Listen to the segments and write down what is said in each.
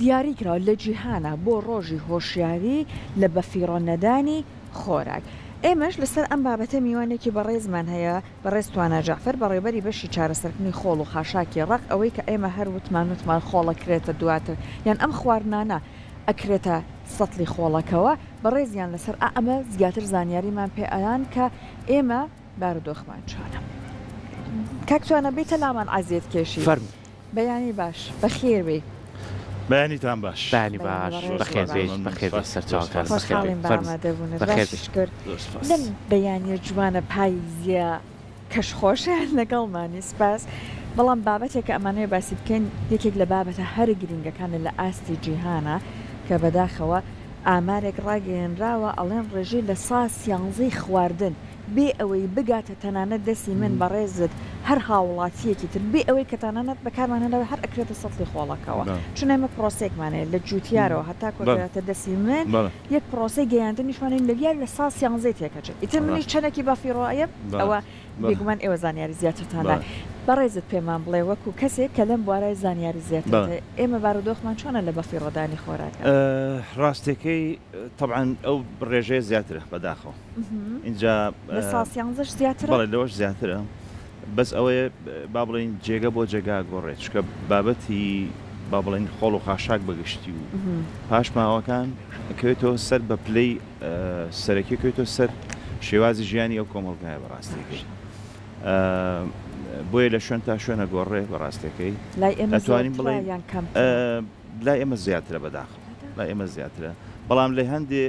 دیاریکراوە لە جیهانە بۆ ڕۆژی هۆشیاری لە بەفیڕۆ نەدانی خۆراک. ئێمەش لەسەر ئەم بابەتە میوانێکی بەڕێزمان هەیە بەڕێز توانە جەعفەر بەڕێبەری بەشی چارەسەرکردنی خۆڵ و خاشاکی ڕق ئەوەی کە ئێمە هەر وتمان خۆڵەکرێتە دواتر یان ئەم خواردنانە ئەکرێتە سەتلی خۆڵەکەوە بەڕێزیان لەسەر ئەمە زیاتر زانیاریمان پێیان کە ئێمە بارودۆخمان چۆنە. کاکتوانە بیتە لامان عزیێت کێشی بەیانی باش بەخێر بێ. بەیانیتان باش بەیانی باش بەخێر سەرچاوەکان خۆشحاڵیم بەمادەبوون باشکرد لەم بەیانیە جوانە پاییزیە کەشخۆشیان لەگەڵمانی سپاس. بەڵام بابەتێک کە ئەمانەیە باسی بکەین یەکێک لە بابەتە هەر گرنگەکانە لە ئاستی جیهانە کە بەداخەوە ئامارێک ڕاگەیەنراوە ئەڵێن ڕێژەی لە ساسیانزەی خواردن بێ ئەوەی بگاتە تەنانەت دەستی من بەڕێزت هەر هاوڵاتیەکی تر بێ ئەوەی کە تەنانەت بەکارمانەوە هەر ئەکرێتە سەتلی خۆڵەکەوە چون ئێمە پرۆسێکمانەیە لە جووتیارەوە هەتا کۆگاتە دەستی من یەک پرۆسی گەیاندن نیشمانین لەویار لە ساسیانزەی تێکەچێت ئیتر منیش چەنێکی بەفیڕۆیە ئەوە بێگومان ئێوە زانیاری زیاترتاندا بەڕێزت پێمان بڵێ وەکو کەسێک کە لەم بوارای زانیاری زیاتر ئێمە بارودۆخمان چۆنە لە بەفیڕۆدانی خۆراک ڕاستەکەی طبعا ئەو ڕێژەیە زیاترە بەداخەوە اینجا لە ساسیانزەش زیاترە بەڵێ لەوەش زیاترە بەس ئەوەیە با بڵین جێگە بۆ جێگا گۆڕێت چکە بابەتی با بڵین خۆڵ و خاشاک بەگشتی و پاش ماوەکان کەوێتەوە سەر بە پلەی سەرەکی کەوێتەوە سەر شێوازی ژیانی ئەو کۆمەڵگایە بەڕاستیەکەی بۆیە لە شوێن تا شوێنە گۆڕێ بەڕاستەکەی دەتوانین بڵێ لای ئێمە زیاترە بەداخل لای ئێمە زیاترە بەڵام لە هەندێ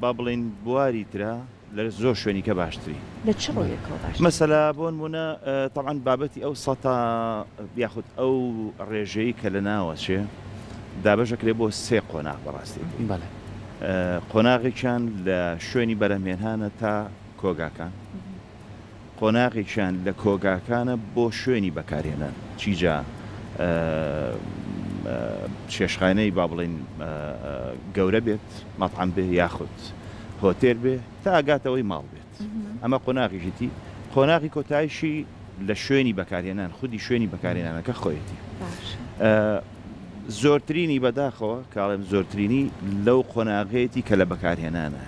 با بڵین بواری ترە لە زۆر شوێنی کە باشتری لە چ ڕۆیەکەوە باش مەسەلا بۆ نمونە طبعا بابەتی ئەو سەتا یاخود ئەو ڕێژەیە کە لە ناوە چێ دابەشەکرێ بۆ سێ قۆناغ بەڕاستی قۆناغێکیان لە شوێنی بەرەمێنانە تا کۆگاکان قۆناغێکیان لە کۆگاکانە بۆ شوێنی بەکارهێنان چیجا شێشخانەی با بڵین گەورە بێت مەطعەم بێ یاخود هۆتێل بێ تا ئاگاتەوەی ماڵ بێت ئەمە قۆناغیشتی قۆناغی کۆتایشی لە شوێنی بەکارهێنان خودی شوێنی بەکارهێنانەکە خۆیەتی زۆرترینی بەداخەوە کاڵێم زۆرترینی لەو قۆناغێتی کە لە بەکارهێنانە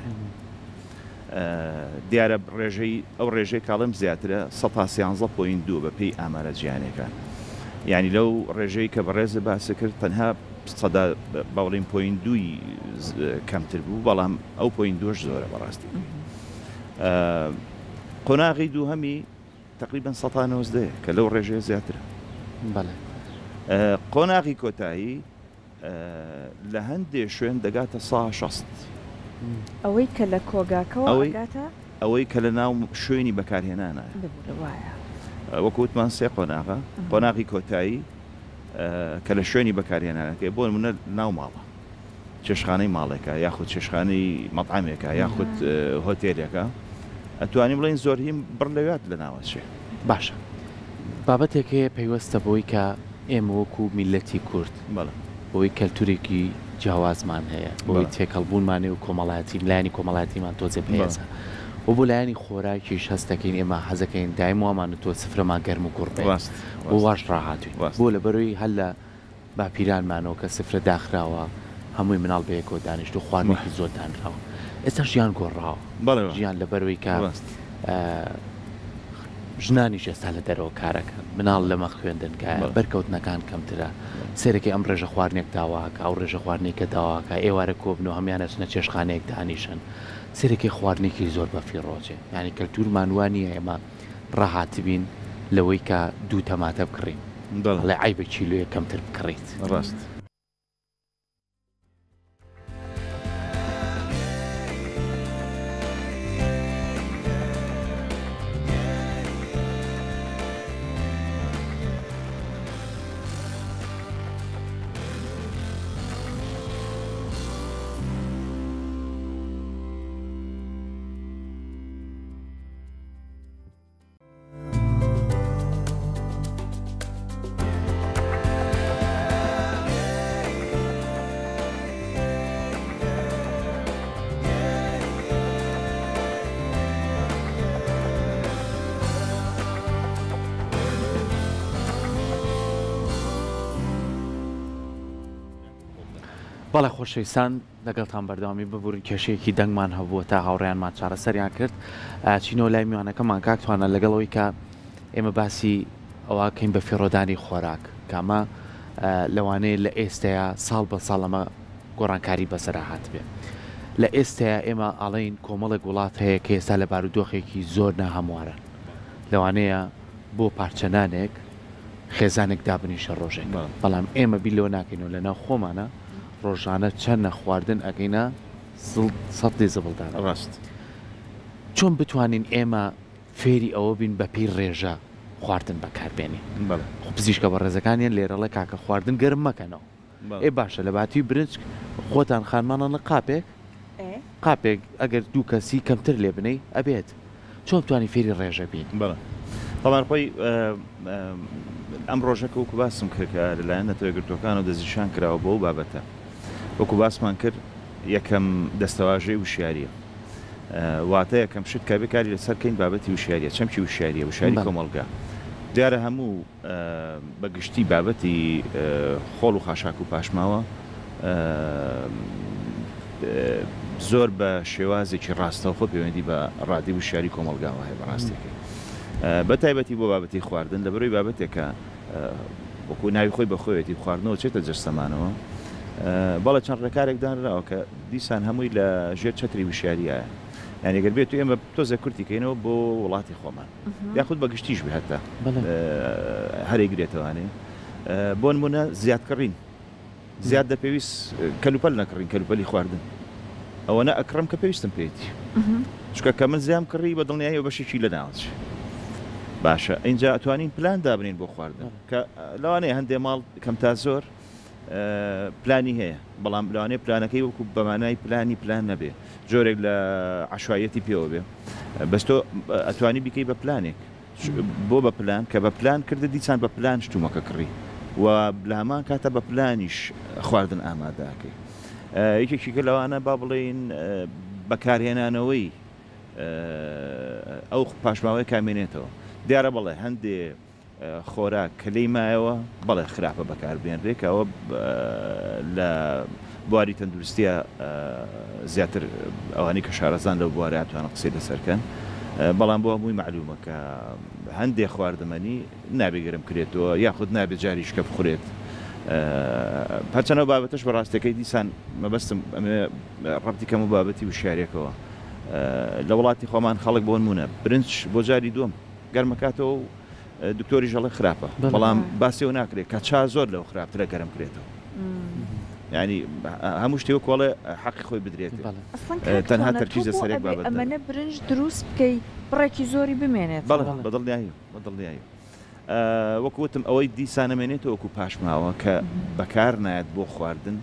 دیارە ڕێژەی ئەو ڕێژەی کاڵم زیاترە 113.2 بە پێی ئامارە جیهانیەکان یعنی لەو ڕێژەی کە بەڕێزە باسی کرد تەنها باوڵین پۆین دوی کەمتر بوو بەڵام ئەو پۆین دوش زۆرە بەڕاستی قۆناغی دوو هەمی تقریبا 190 کە لەو ڕێژەیە زیاترە قۆناغی کۆتایی لە هەندێک شوێن دەگاتە 160 ئەوەی کە لە کۆگاکەوە ئەوەی کە لە ناو شوێنی بەکارهێنانە وەکووتمان سێ قۆناغە قۆناغی کۆتایی کە لە شوێنی بەکارهێنانەکەی بۆ نمونە ناو ماڵە چێشخانەی ماڵێکە یاخود چێشخانەی مەطعەمێکە یاخود هۆتێلێکە ئەتوانین بڵین زۆر هیم بڕ لەوێت لە ناوە چێ باشە بابەتێکەیە پەیوەستە بۆی کە ئێمە وەکو میلەتی کورد بۆی کەلتورێکی جیاوازمان هەیە بۆی تێکەڵبوونمانێ و کۆمەڵاتی لایانی کۆمەڵاتیمان تۆزێ پێێزە و بۆ لایانی خۆراکیش هەستەکەین ئێمە حەزەکەین دایم ومان تۆ سفرەمان گەرم و گوڕ بۆ واش ڕاهاتوین بۆ لە بەرەوەی هەل لە باپیرانمانەوە کە سفرە داخراوە هەمووی مناڵ بەیەکەوە دانیشت و خواردنێکی زۆر دانراوە ئێستا ژیان گۆڕاوە ژیان لە بەرەوەی کە ژنانی ئێستا لە دەرەوە کارەکەن مناڵ لەمە خوێندنکایە بەرکەوتنەکان کەمترە سێرەکەی ئەم ڕێژە خواردنێک داواکە ئەو ڕێژە خواردنێک کە داواکە ئێوارە کۆبنەوە هەمیانە چنە چێشخانەیەک دانیشن سێرەکەی خواردنێکی زۆر بەفیڕۆجێ یعنی کەلتورمانوانی ئێمە ڕاهاتبین لەوەی کە دوو تەماتە بکڕین لە عیبە کیلۆیە کەمتر بکڕیت ڕاست. بەڵێ خۆشەویستان لەگەڵتان بەردەوامی ببوورن کێشەیەکی دەنگمان هەبووە تا هاوڕێیانمان چارەسەریان کرد چینەوە لای میوانەکەمان کاکتوانە لەگەڵەوەی کە ئێمە باسی ئەوەکەین بە فێڕۆدانی خۆراک کامە لەوانەیە لە ئێستەیە ساڵ بە ساڵ ئەمە گۆڕانکاری بەسەرا هات بێ لە ئێستەیە ئێمە ئاڵین کۆمەڵێک وڵات هەیە کە ئێستا لە بارودۆخێکی زۆر ناهەموارە لەوانەیە بۆ پارچەنانێک خێزانێک دابنیشە ڕۆژێک بەڵام ئێمە بیلەوە ناکەینەوە لەناو خۆمانە ڕۆژانە چەند نەخواردن ئەگەینە 100 زبڵدان ڕاست چۆن بتوانین ئێمە فێری ئەوە بین بە پێی ڕێژە خواردن بەکاربێنی پزیشکە بە ڕێزەکانیان لێرەڵە کاکە خواردن گەرم مەکەنەوە ئێ باشە لە باتی برنج خۆتان خانمانە لە قاپێک ئەگەر دوو کەسی کەمتر لێ بنەی ئەبێت چۆن توانی فێری ڕێژە بین طبعا خۆی ئەم ڕۆژەکە وەکو باسم کردکە لەلایەن نەتەوەیەگرتوەکان و دەستنیشان کراوە بۆ بابەتە وەکو باسمان کرد یەکەم دەستەواژەی وشیاریە واتە یەکەم شت کە بێکاری لەسەرکەین بابەتی وشیاریە چەمکی وشیاریە وشاری کۆمەڵگا دیارە هەموو بەگشتی بابەتی خۆڵ و خاشاک و پاشماوە زۆر بە شێوازێکی ڕاستەوخۆ پەیوەندی بە ڕادی وشیاری کۆمەڵگاوە هەیە بەڕاستێکی بە تایبەتی بۆ بابەتی خواردن لە بەرەوەی بابەتێکە وەکو ناوی خۆی بەخۆیەتی خواردنەوە چێتە جەستەمانەوە بەڵێ چەند ڕێکارێک دانراوە کە دیسان هەمووی لە ژێر چەتری وشیاریایە یعنی گەر بێت و ئێمە تۆزە کورتیکەینەوە بۆ وڵاتی خۆمان یاخود بەگشتیش بێ هەتا هەرێک گرێتەوانێ بۆ نمونە زیادکەڕین زیاد دەپێویست کەلوپەل نەکڕین کەلوپەلی خواردن ئەوەنە ئەکڕم کە پێویستم پێێتی چکە کە من زیام کڕی بە دڵنیایی و بەشێکی لە ناوچ باشە اینجا ئەتوانین پلان دابنین بۆ خواردن کە لەوانەیە هەندێ ماڵ کەم تا زۆر پلانی هەیە بەڵام لەوانەیە پلانەکەی وەکو بەمانای پلان نەبێ جۆرێک لە عشوایەتی پێوە بێ بەس تۆ ئەتوانی بیکەی بە پلانێک بۆ بە پلان کە بە پلان کردە دیسان بە پلان شتومەکە کڕی و بلامان کاتە بە پلانیش خواردن ئامادەکەی یەکێکیکە لەوانە با بڵێن بەکارهێنانەوەی ئەو پاشماوەی کامێنێتەوە دیارە بڵێ هەندێ خۆراک کە لەی مایەوە بەڵێ خراپە بەکاربێنرێک ئەوە لە بواری تەندروستیە زیاتر ئەوانی کە شارەزان لەو بوارە توانە قسەی لەسەرکەن بەڵام بۆ هەمووی معلومە کە هەندێک خواردەمەنی نابێگەرم کرێتەوە یاخود نابێت جاریشکە بخورێت پەرچەنەوە بابەتش بەڕاستەکەی دیسان مەبەستم ڕەبتی کەم و بابەتی وشیارێکەوە لە وڵاتی خۆمان خەڵک بۆ نمونە برنج بۆ جاری دووەم گەرمەکاتەوە و دکتۆری ژەڵی خراپە بەڵام باسیەوە ناکرێت کە چا زۆر لەو خراپترە گەرم کرێتەوە ینی هەموو شتێوە کۆڵێ حەقی خۆی بدرێت تەنها تەرکیزە سەرێک بابەت ئەمەنە برنج دروست بکەی بڕێکی زۆری بمێنێت بەدڵنیایی وەکوتم ئەوەی دیسانەمێنێتەوە وەکو پاشماوە کە بەکار نایەت بۆ خواردن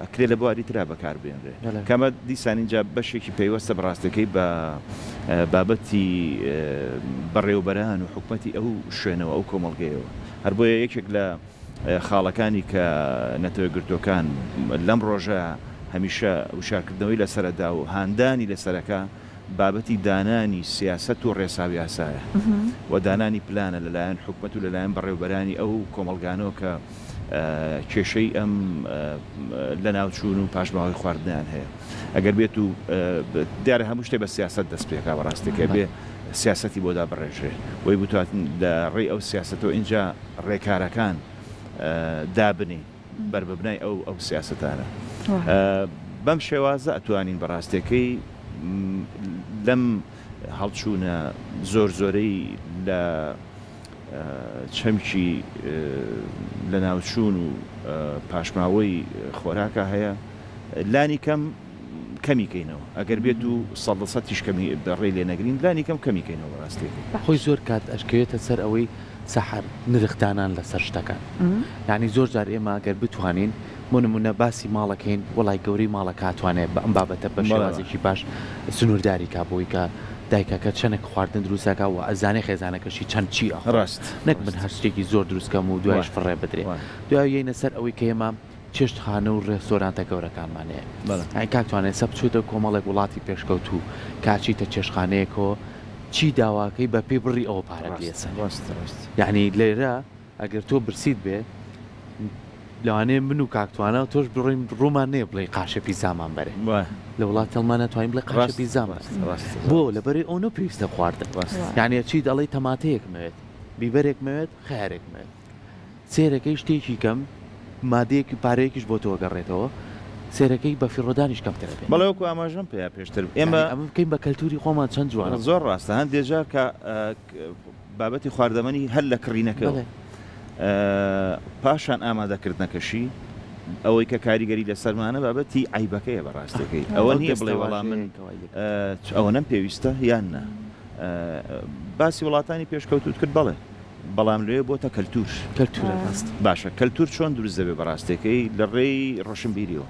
ئەکرێ لە بواری ترا بەکار بێنرێ کەمە دیسان اینجا بەشێکی پێیوەستە بەڕاستەکەی بە بابەتی بەڕێوبەران و حکومەتی ئەو شوێنەوە ئەو کۆمەڵگەیەوە هەر بۆیە یەکێک لە خاڵەکانی کە نەتەوەیەگرتوەکان لەم ڕۆژە هەمیشە وشارکردنەوەی لەسەردا و هاندانی لەسەرەکە بابەتی دانانی سیاست و ڕێساوی یاسایە و دانانی پلانە لەلایەن حکومەت و لەلایەن بەڕێوبەرانی ئەو کۆمەڵگانەوە کە کێشەی ئەم لە ناوچوون و پاشماوەی خواردنیان هەیە ئەگەر بێت و دیارە هەموو شتێ بە سیاست دەست پێکا بەڕاستێکە بێ سیاسەتی بۆدا بڕێژێ وی بتواتن لە ڕێی ئەو سیاستەوە اینجا ڕێکارەکان دابنی برببنای ئەو سیاستانە بەم شێوازە ئەتوانین بەڕاستەکەی لەم هەڵچوونە زۆرەی لە چەمکی لە ناوچوون و پاشماوەی خۆراکە هەیە لانی کەم کەمیکەینەوە ئەگەر بێت و 100%یش کەمی بەڕێ لێ نەگرین لانی کەم کەمیکەینەوە بەڕاستێکی خۆی زۆر کات ئەشکەوێتە سەر ئەوەی سەحر نرخدانان لەسەر شتەکان یعنی زۆر جار ئێمە ئەگەر بتوانین نمونە باسی ماڵەکەین وڵای گەوری ماڵە کاتوانێت بە ئەم بابەتە بە شێوازێکی باش سنوورداری کا بۆی کە دایکەکە چەندێک خواردن دروستەکە و ئەزانێ خێزانەکەشی چەند چی ڕاست نەک من هەر شتێکی زۆر دروستکەم و دوایش فڕێ بدرێ دوای یەینە سەر ئەوەی کە ئێمە چێشتخانە و ڕێستۆرانتە گەورەکانمانەیە ئەی کاکتوانێت سە بچوتە کۆمەڵێک وڵاتی پێشکەوت و کاچیتە چێشخانەیەکەوە چی داواکەی بە پێی بڕی ئەوە پارە لێسە یعنی لێرە ئەگەر تۆ برسیت بێ لەوانەیە من و کاکتوانە و تۆش بڕۆین ڕوومان نێ بڵێ قاشە پیزامان بەرێ لە وڵات هەڵمان ناتوانین بڵێ قاشە پیزامان بۆ لەبەرێ ئەو پێویستە خواردن یعنی چی دەڵێ تەماتەیەکمەوێت بیبەرێکمەوێت خیارێکمەوێت سێرەکەی شتێکی کەم مادەیەکی پارەیەکیش بۆ تۆ گەڕێتەوە سێرەکەی بە فیڕۆدانیش کەمترە بەڵێوەکو ئاماژەم پێیا پێشتر ئێمە ئەمە بکەین بە کەلتوری خۆمان چەند جوانە زۆر ڕاستە هەندێک جار کە بابەتی خواردەمەنی هەر لە کڕینەکەەوە پاشان ئامادەکردنەکەشی ئەوەی کە کاریگەری لە سەرمانە بابەتی عیبەکەیە بەڕاستەکەی ئەوە نییە بڵێ وەڵام من ئەوە نەم پێویستە یان نە باسی وڵاتانی پێشکەوتوت کرد بڵێ بەڵام لێ بۆتە کەلتور باشە کەلتور چۆن دروست دەبێ بەڕاستەکەی لە ڕێی ڕۆشنبیریەوە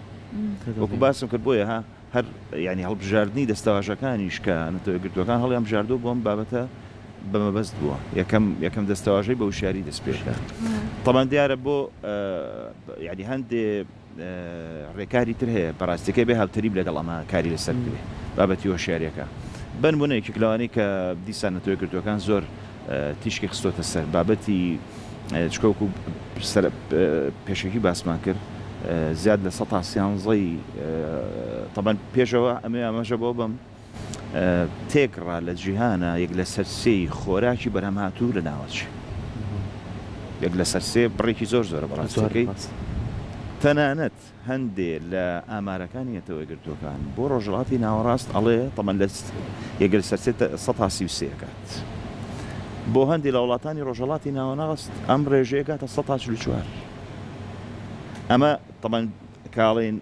وەکو باسم کرد بۆیە ها هەر ینی هەڵبژاردننی دەستەواژەکانیش کە نەتەوە گرتوەکان هەڵیان بژاردو بۆم بابەتە بەمەبەست بووە یەکەم دەستەواژەی بە وشاری دەست پێشکات تەمان دیارە بۆ ینی هەندێ ڕێکاری تر هەیە بەڕاستەکەی بێ هاوتەریب لەگەڵ ئەمە کاری لەسەر بێ بابەتی هۆشیاریەکە بنبوونەیەکی کلەوانی کە دیسان نەتەوە گرتوەکان زۆر تیشکی خستۆتە سەر بابەتی چکەوکو پێشێکی باسمان کرد زیاد لە ١١ طبعا پێشەوە ئەمەژە بۆ بم تێکڕا لە جیهانە یەک لە سەرسەی خۆراکی بەرهەمهاتوو لە ناوەچی یەک لە سەرسێ بڕێکی زۆر زۆرە بەڕاستەکەی تەنانەت هەندێ لە ئامارەکانی ئەتەوە گرتوەکان بۆ ڕۆژهڵاتی ناوەڕاست ئەڵێ تەمەەن لە یەگەل سەرسێت ١33 کات بۆ هەندی لە وڵاتانی ڕۆژهڵاتی ناوەناڕاست ئەم ڕێژەیەکاتە ١44 ئەمە تەمەەن کاڵێن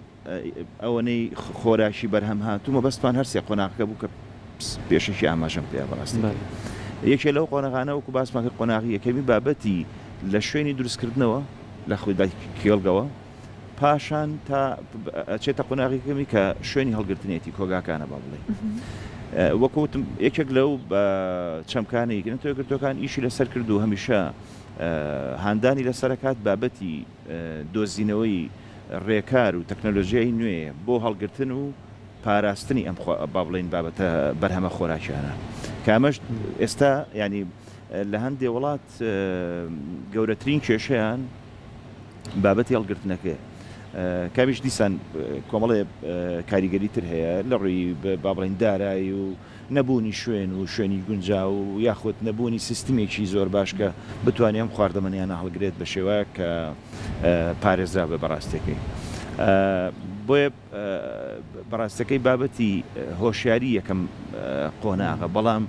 ئەوەنەی خۆراشی بەرهەم هاتوومە بەستان هەرسێ قۆناغەکە بوو کە پێشەشی ئاماژەم پێ بەڕاستی یەکێ لەو قۆنەغانە وەکو باسمان کرد قۆناغی یەکەمی بابەتی لە شوێنی دروستکردنەوە لە خودای کێڵگەوە پاشان تا ئەچێتە قۆناغیەکەمی کە شوێنی هەڵگرتنێتی کۆگاکانە با بڵێ وەکوتم یەکێک لەو چەمکانەی گرنتەوە گرتوەکان ئیشی لەسەر کرد و هەمیشە هاندانی لەسەرکات بابەتی دۆزینەوەی ڕێکار و تەکنەلۆژیای نوێ بۆ هەڵگرتن و پاراستنی ئەم با بڵین بابەتە بەرهەمە خۆراکیانە کامەش ئێستا ینی لە هەندێ وڵات گەورەترین کێشەیان بابەتی هەڵگرتنەکە کامیش دیسان کۆمەڵێ کاریگەری تر هەیە لە ڕووی با بڵین دارایی و نەبوونی شوێن و شوێنی گونجا و یاخود نەبوونی سیستمێکی زۆر باش کە بتوانێم خواردەمەنیانە هەڵگرێت بە شێوەیە کە پارێزرا بە بەڕاستەکەی بۆیە بەڕاستەکەی بابەتی هۆشیاری یەکەم قۆناغە بەڵام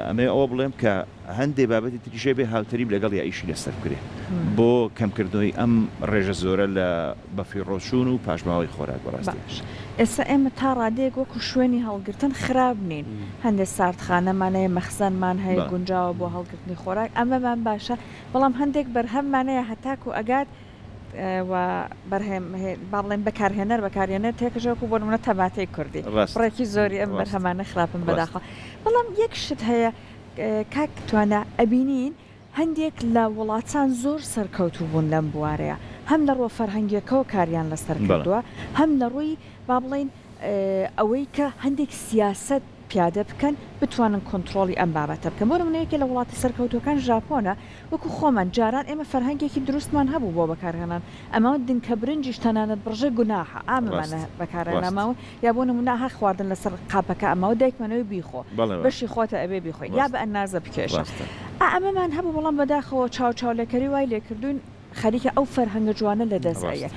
ئەمێ ئەوە بڵێم کە هەندێک بابەتی تریژێ بێ هاوتەریب لەگەڵ یا ئیشی لەسەر بکرێ بۆ کەمکردنەوەی ئەم ڕێژە زۆرە لە بەفیڕۆچوون و پاشماوەی خۆراک بەڕاستی ئێستا ئێمە تا ڕادەیەک وەکو شوێنی هەڵگرتن خراپ نین هەندێک ساردخانەمانەیە مەخزانمان هەیە گونجاوە بۆ هەڵگرتنی خۆراک ئەمەمان باشە بەڵام هەندێک بەرهەممانەیە هەتاکو ئەگات بەرهەم با بڵێن بەکارهێنەر بەکارێنەر تێکەژەکو بۆ نمونە تەماتەی کوردی ڕێکی زۆری ئەم بەرهەمانە خراپن بەداخە بەڵام یەک شت هەیە کاک توانە ئەبینین هەندێک لە وڵاتان زۆر سەرکەوتوو بوون لەم بوارەیە هەم لە ڕۆ فەرهەنگیەکەەوە کاریان لەسەر کردووە هەم لە ڕووی با بڵێن ئەوەی کە هەندێک سیاست پیادە بکەن بتوانن کۆنتترۆلی ئەم بابەتە بکەن بۆ منەیەکی لە وڵاتی سەرکەوتوەکان ژاپۆنە وەکو خۆمان جاران ئێمە فەرهەنگێکی دروستمان هەبوو بۆ بەکارهێنان ئەمە دنکە برنجیش تەنانەت بڕژە گوناحە ئامانە بەکارێناماوە یا بۆ نموناها خواردن لەسەر قاپەکە ئەمەوە دایکمانەوەی بیخۆ بەشی خۆتە ئەبێ بیخۆی یا بە ئەنازە بکێشە ئەمەمان هەبوو بەڵام بەداخەوە چاوچاولەکەری وای لێ کردوین خەریکە ئەو فەرهەنگە جوانە لە دەستایە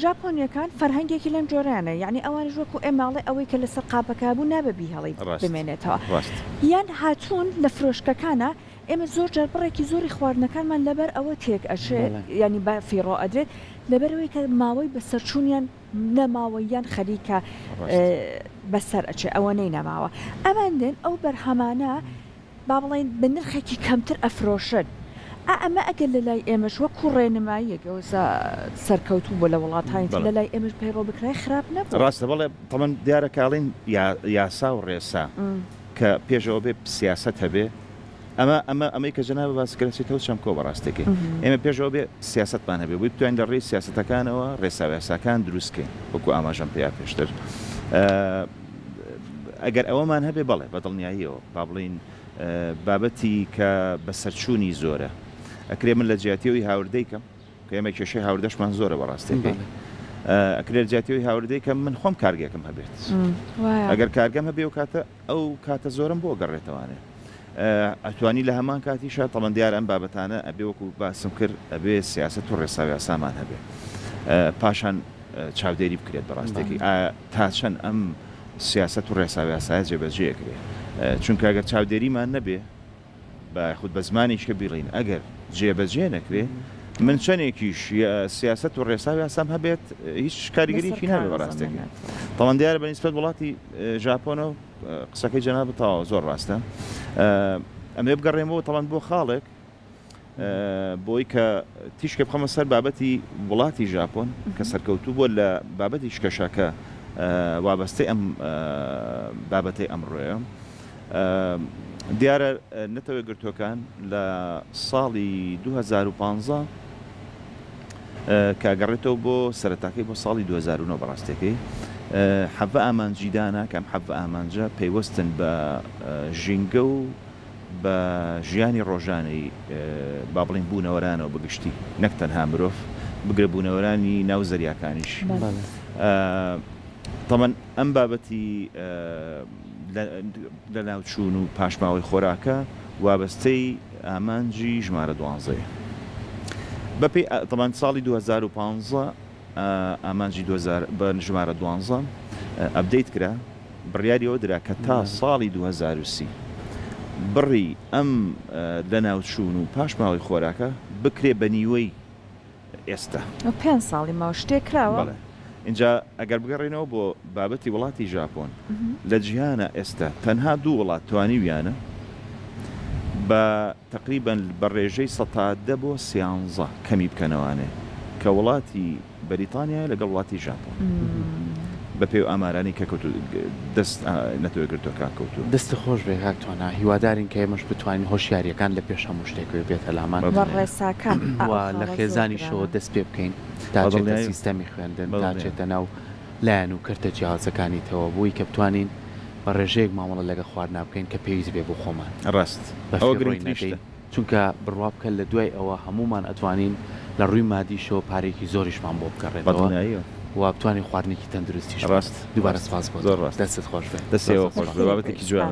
ژاپۆنیەکان فەرهەنگێکی لەم جۆرانە یعنی ئەوانش وەکو ئێماڵێ ئەوەی کە لەسەر قاپەکە بوو نابەبی هەڵی بمێنێتەوە یان هاتوون لە فرۆشکەکانە ئێمە زۆر جار بڕێکی زۆری خواردنەکانمان لەبەر ئەوە تێک ئەشێت ینی بە فیڕۆ ئەدرێت لەبەرەوەی کە ماوەی بەسەرچوونیان نەماوەیان خەریکە بەسەر ئەچێ ئەوە نەی نەماوە ئەمان دێن ئەو بەرهەمانە با بڵێن بە نرخێکی کەمتر ئەفرۆشن ئەمە ئەگەر لە لای ئێمەش وەکو ڕێنماییەکەوە سەرکەوتوو بۆ لە وڵاتانی لە لای ئێمەش پەیڕۆ بکرای خراپ نەبوو ڕاستە بەڵێ تەمەن دیارە کاڵین یاسا و ڕێسا کە پێشەوە بێ سیاست هەبێ ئەمەی کە جەنابە باسکرێتەوە چەم کۆ بەڕاستێکی ئێمە پێشەوە بێ سیاستمان هەبێ بووی بتوانین لە ڕێی سیاستەکانەوە ڕێساویاساکان دروستکەین وەکو ئاماژەم پێیا پێشتر ئەگەر ئەوەمان هەبێ بەڵێ بەدڵنیاییەوە با بڵین بابەتی کە بەسەرچوونی زۆرە ئەکرێ من لە جیاتیەوەی هاوردەیکەم کە ئێمە کێشەی هاوردەشمان زۆرە بەڕاستەکەی ئەکرێت جاتیەوەی هاوردەی کە من خۆم کارگێکم هەبێت ئەگەر کارگەم هەبێ و کاتە ئەو کاتە زۆرم بۆ گەڕێتەوانێ ئەتوانی لە هەمان کاتیشە تەڵەن دیار ئەم بابەتانە ئەبێ وەکو باسم کرد ئەبێ سیاست و ڕێساوی یاسامان هەبێ پاشان چاودێری بکرێت بەڕاستێکی تا چەند ئەم سیاست و ڕێساوی یاسایە جێبەجێکرێ چونکە ئەگەر چاودێریمان نەبێ بە خود بە زمانێککە بیڵین ئەگەر جێبەجێ نەکرێ من چەندێکیش سیاست و ڕێساوی یاسام هەبێت هیچ کاریگەریکی نابێ بەڕاستێکی تەڵەن دیارە بە نیسبەت وڵاتی ژاپۆنە و قسەکەی جەناب تاوا زۆر ڕاستە ئەمێ بگەڕێمەوە تەڵەن بۆ خاڵێک بۆی کە تیشکە بخەمە سەر بابەتی وڵاتی ژاپۆن کە سەرکەوتوو بۆ لە بابەتی شکەشەکە وابەستەی ئەم بابەتەی ئەمڕۆیە دیارە نەتەوەی گرتوەکان لە ساڵی 2015 کاگەڕێتەوە بۆ سەرەتاکەی بۆ ساڵی 2009 بەڕاستەکەی حەڤە ئامانجیدانە کەم حەڤە ئامانجە پەیوەستن بە ژینگە و بە ژیانی ڕۆژانەی با بڵین بوونەوەرانەوە بەگشتی نەک تەنها مرۆڤ بگرە بوونەوەرانی ناو زەریاکانیش تەمەن ئەم بابەتی لە ناوچوون و پاشماوەی خۆراکە وابەستەی ئامانجی ژمارە 12 بەپێی تەمان ساڵی 2015 ئامانجی بە ژمارە 12 ئەبدەیت کرا بڕیاریەوە درا کە تا ساڵی 2030 بڕی ئەم لە ناوچوون و پاشماوەی خۆراکە بکرێ بە نیوەی ئێستا 5 ساڵی ماوە شتێک کراوە اینجا ئەگەر بگەڕێنەوە بۆ بابەتی وڵاتی ژاپۆن لە جیهانە ئێستا تەنها دوو وڵات توانیویانە بە تقریبا بە ڕێژەی 110 بۆ 13 کەمی بکەنەوانێ کە وڵاتی بەریتانیا لەگەڵ وڵاتی ژاپۆن بە پێی ئامارانی کە دەست نەتوێت گرتوەکە کەوتو دەستی خۆش بێ هاکتوانە هیوادارین کە ئێمەش بتوانین هۆشیاریەکان لە پێش هەموو شتێکوێ بێتە لامان ڕێساکان لە خێزانیشەوە دەست پێ بکەین تاچێتە سیستەمی خوێندن تاچێتە ناو لایەن و کەرتە جیهازەکانیتەوە بۆی کە بتوانین بە ڕێژەیەک مامەڵە لەگە خواردنا بکەین کە پێویست بێ بۆ خۆمان ڕاست چونکە بڕوا بکە لە دوای ئەوە هەمومان ئەتوانین لە ڕووی مادیشەوە پارێکی زۆریشمان بۆ بکەڕێتەوە و بتوانین خواردنێکی تەندروستی ڕاست دووبارە سپاس بۆ زۆر ڕاست دەستت خۆش بێ دەستێەوە خۆش بابەتێکی جوان